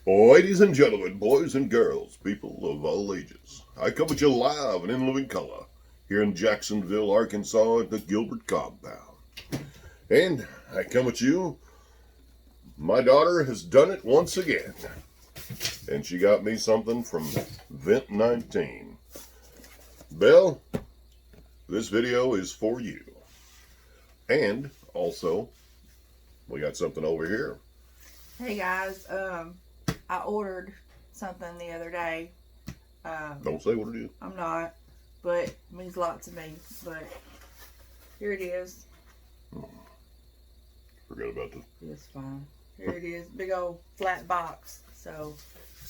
Ladies and gentlemen, boys and girls, people of all ages, I come at you live and in living color here in Jacksonville, Arkansas at the Gilbert compound. And I come at you, my daughter has done it once again. And she got me something from Vent 19. Belle, this video is for you. And also, we got something over here. Hey guys, I ordered something the other day. Don't say what it is. I'm not, but it means a lot to me. But here it is. Forgot about this. It's fine. Here it is. Big old flat box. So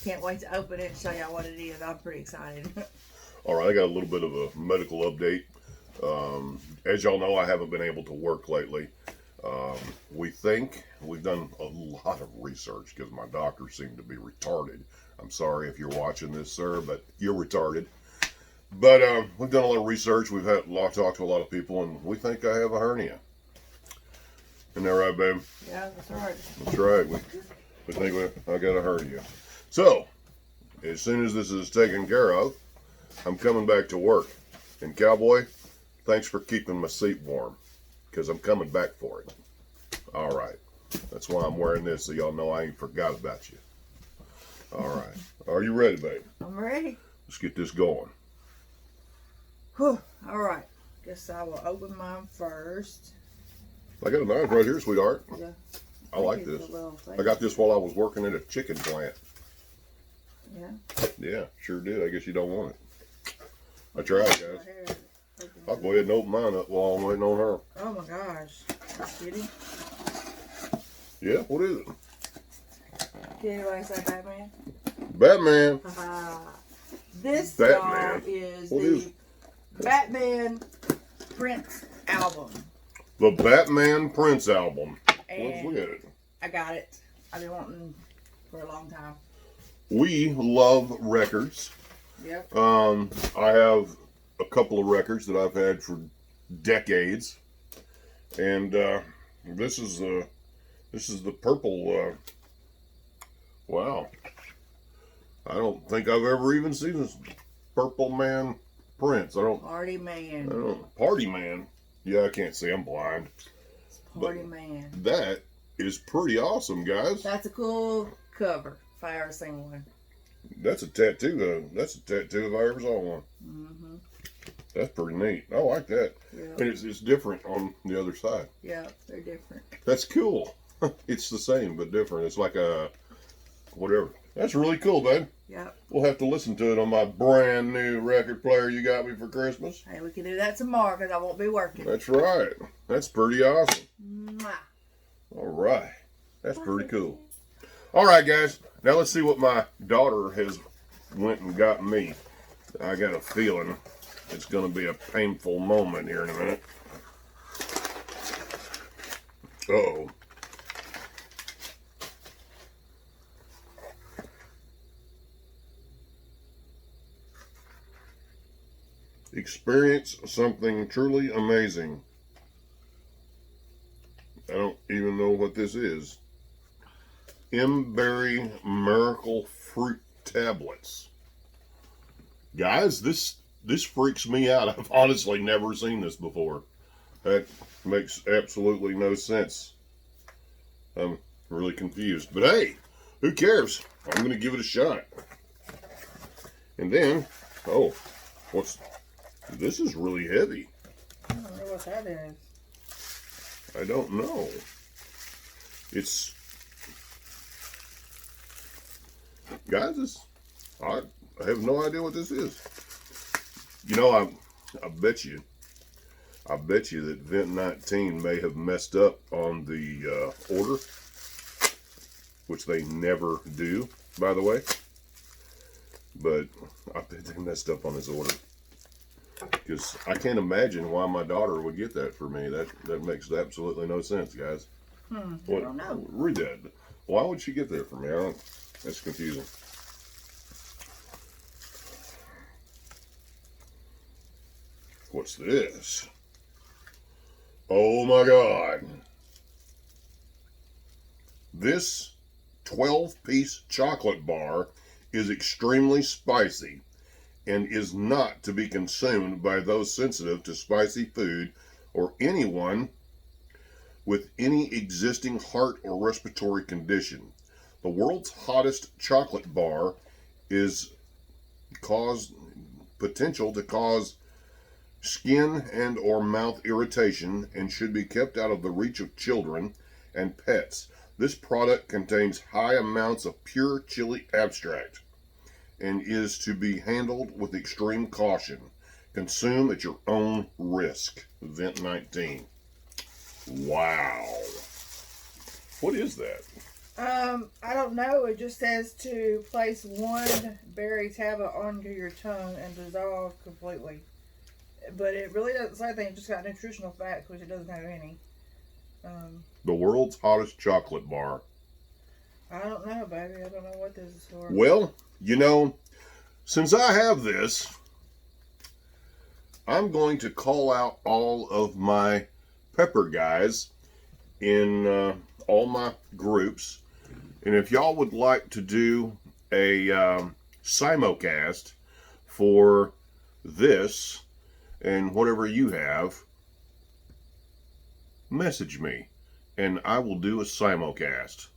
can't wait to open it and show y'all what it is. I'm pretty excited. All right, I got a little bit of a medical update. As y'all know, I haven't been able to work lately. We think we've done a lot of research because my doctor seemed to be retarded. I'm sorry if you're watching this, sir, but you're retarded. But we've done a lot of research. We've had talked to a lot of people, and we think I have a hernia. Isn't that right, babe? Yeah, that's right. That's right. We think I got a hernia. So, as soon as this is taken care of, I'm coming back to work. And Cowboy, thanks for keeping my seat warm, because I'm coming back for it. All right. That's why I'm wearing this, so y'all know I ain't forgot about you. All right. Are you ready, babe? I'm ready. Let's get this going. Whew. All right. Guess I will open mine first. I got a knife right here, sweetheart. Yeah. I like this. I got this while I was working at a chicken plant. Yeah. Yeah, sure did. I guess you don't want it. I tried, guys. I'll go ahead and open mine up while I'm waiting on her. Oh my gosh. Kitty. Yeah, what is it? Kitty, what I say, Batman? Batman. This Batman. y'all is What the is it? Batman Prince album. The Batman Prince album. Let's And look at it. I got it. I've been wanting for a long time. We love records. Yep. I have a couple of records that I've had for decades, and this is the purple. Wow, I don't think I've ever even seen this Purple Man Prince. Party Man. Party Man. Yeah, I can't see. I'm blind. Party Man. That is pretty awesome, guys. That's a cool cover if I ever seen one. That's a tattoo. That's a tattoo if I ever saw one. Mm-hmm. That's pretty neat. I like that. Yeah. And it's different on the other side. Yeah, they're different. That's cool. It's the same but different. It's like a whatever. That's really cool, babe. Yep. We'll have to listen to it on my brand new record player you got me for Christmas. Hey, we can do that tomorrow because I won't be working. That's right. That's pretty awesome. Mwah. All right. That's pretty cool. All right, guys. Now let's see what my daughter has went and got me. I got a feeling it's going to be a painful moment here in a minute. Uh-oh. Experience something truly amazing. I don't even know what this is. M-Berry Miracle Fruit Tablets. Guys, this freaks me out. I've honestly never seen this before. That makes absolutely no sense. I'm really confused. But hey, who cares? I'm going to give it a shot. And then, oh, this is really heavy. I don't know what that is. I don't know. Guys, I have no idea what this is. You know, I bet you that Vent 19 may have messed up on the order, which they never do, by the way. But I bet they messed up on this order. Because I can't imagine why my daughter would get that for me. That makes absolutely no sense, guys. I don't know. Read that. Why would she get that for me? That's confusing. What's this? Oh my God. This 12-piece chocolate bar is extremely spicy and is not to be consumed by those sensitive to spicy food or anyone with any existing heart or respiratory condition. The world's hottest chocolate bar is potential to cause skin and or mouth irritation and should be kept out of the reach of children and pets. This product contains high amounts of pure chili extract and is to be handled with extreme caution. Consume at your own risk. Vent 19. Wow. What is that? I don't know. It just says to place one berry tablet onto your tongue and dissolve completely. But it really doesn't say anything. It just got nutritional facts, which it doesn't have any. The world's hottest chocolate bar. I don't know, baby. I don't know what this is for. Well, you know, since I have this, I'm going to call out all of my pepper guys in all my groups. And if y'all would like to do a simulcast for this and whatever you have, message me and I will do a simulcast.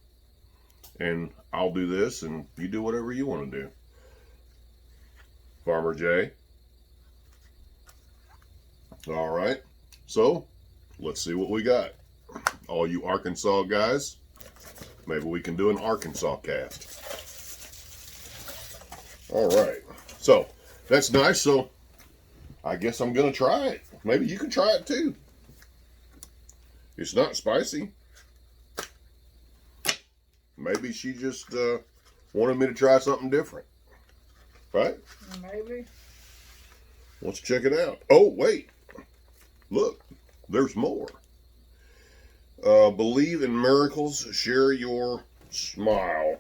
And I'll do this and you do whatever you want to do. Farmer J. All right. So, let's see what we got. All you Arkansas guys, maybe we can do an Arkansas cast. All right. So, that's nice. So, I guess I'm going to try it. Maybe you can try it too. It's not spicy. Maybe she just wanted me to try something different. Right? Maybe. Let's check it out. Oh, wait. Look, there's more. Believe in miracles. Share your smile.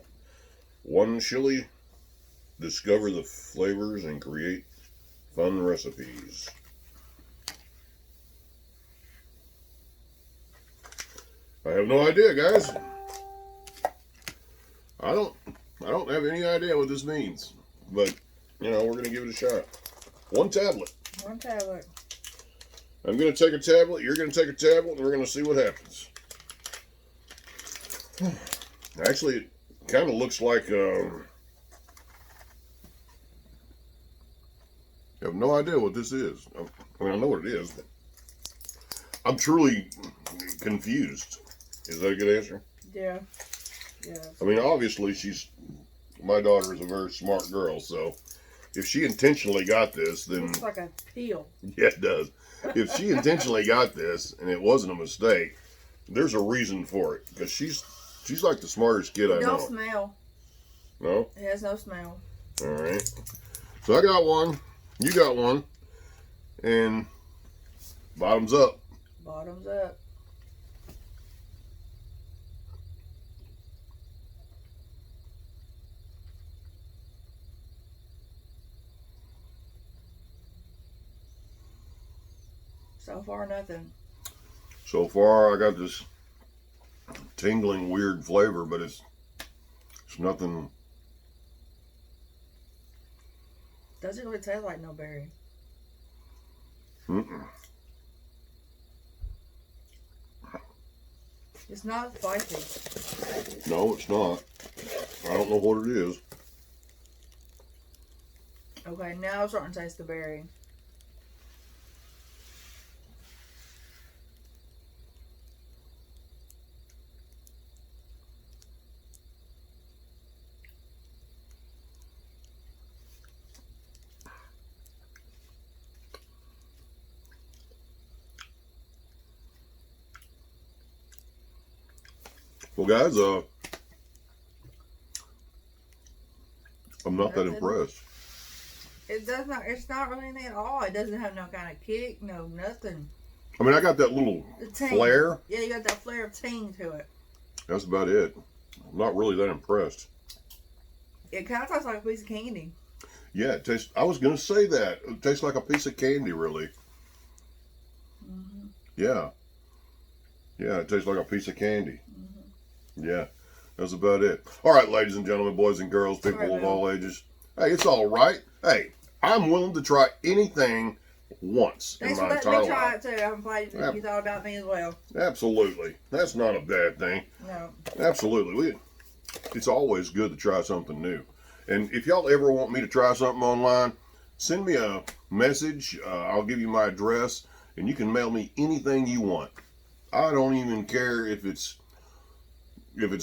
One chili. Discover the flavors and create fun recipes. I have no idea, guys. I don't have any idea what this means, but you know, we're gonna give it a shot. One tablet. One tablet. I'm gonna take a tablet. You're gonna take a tablet, and we're gonna see what happens. Actually, it kind of looks like. I have no idea what this is. I mean, I know what it is, but I'm truly confused. Is that a good answer? Yeah. Yeah. I mean, obviously, my daughter is a very smart girl, so if she intentionally got this, then... Looks like a peel. Yeah, it does. If she intentionally got this, and it wasn't a mistake, there's a reason for it, because she's like the smartest kid I know. Don't smell. No? It has no smell. All right. So I got one, you got one, and bottoms up. Bottoms up. So far, nothing. So far, I got this tingling, weird flavor, but it's nothing. Doesn't really taste like no berry. Mm-mm. It's not spicy. No, it's not. I don't know what it is. Okay, now I'm starting to taste the berry. Well, guys, I'm not that impressed. It does not. It's not really anything at all. It doesn't have no kind of kick, no nothing. I mean, I got that little flare. Yeah, you got that flare of ting to it. That's about it. I'm not really that impressed. It kind of tastes like a piece of candy. Yeah, it tastes. I was gonna say that it tastes like a piece of candy, really. Mm-hmm. Yeah. Yeah, it tastes like a piece of candy. Mm-hmm. Yeah. That's about it. All right, ladies and gentlemen, boys and girls, people Sorry, of Belle. all ages. Hey, it's all right. Hey, I'm willing to try anything once Thanks in for my letting me entire try life. it too. I'm glad you thought about me as well. Absolutely. That's not a bad thing. No. Absolutely. It's always good to try something new. And if y'all ever want me to try something online, send me a message. I'll give you my address, and you can mail me anything you want. I don't even care if it's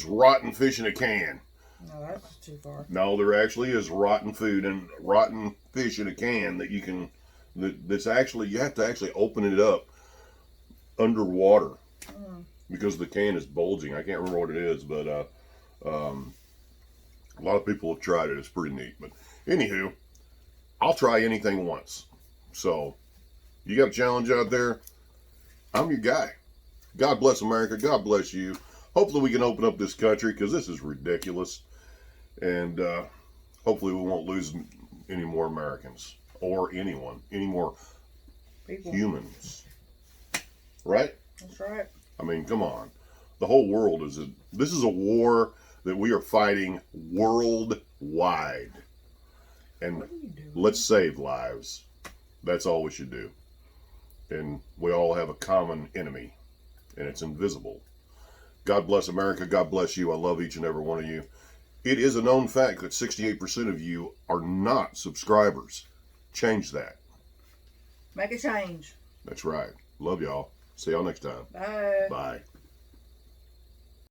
rotten fish in a can. No, that's too far. No, there actually is rotten food and rotten fish in a can that you can. That's actually, you have to actually open it up underwater because the can is bulging. I can't remember what it is, but a lot of people have tried it. It's pretty neat. But anywho, I'll try anything once. So you got a challenge out there? I'm your guy. God bless America. God bless you. Hopefully we can open up this country because this is ridiculous. And hopefully we won't lose any more Americans or anyone, any more People. humans. Right? That's right. I mean, come on. The whole world this is a war that we are fighting worldwide. And What are you doing? let's save lives. That's all we should do. And we all have a common enemy, and it's invisible. God bless America. God bless you. I love each and every one of you. It is a known fact that 68% of you are not subscribers. Change that. Make a change. That's right. Love y'all. See y'all next time. Bye. Bye.